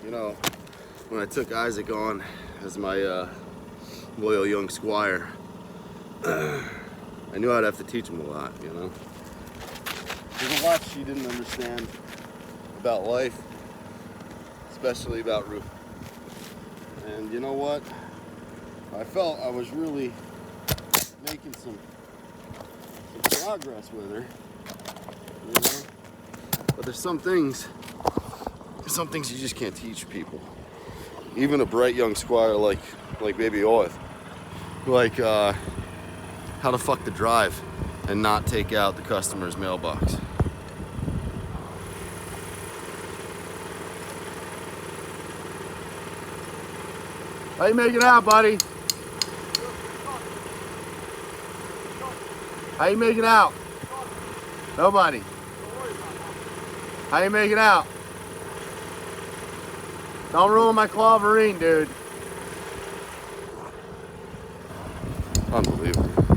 You know, when I took Isaac on as my loyal young squire, I knew I'd have to teach him a lot, you know. There's a lot she didn't understand about life, especially about Ruth. And you know what? I felt I was really making some progress with her, you know. But there's some things you just can't teach people. Even a bright young squire like baby Oath. Like how to fuck the drive and not take out the customer's mailbox. How you making out, buddy? How you making out? Nobody. How you making out? Don't ruin my claverine, dude. Unbelievable.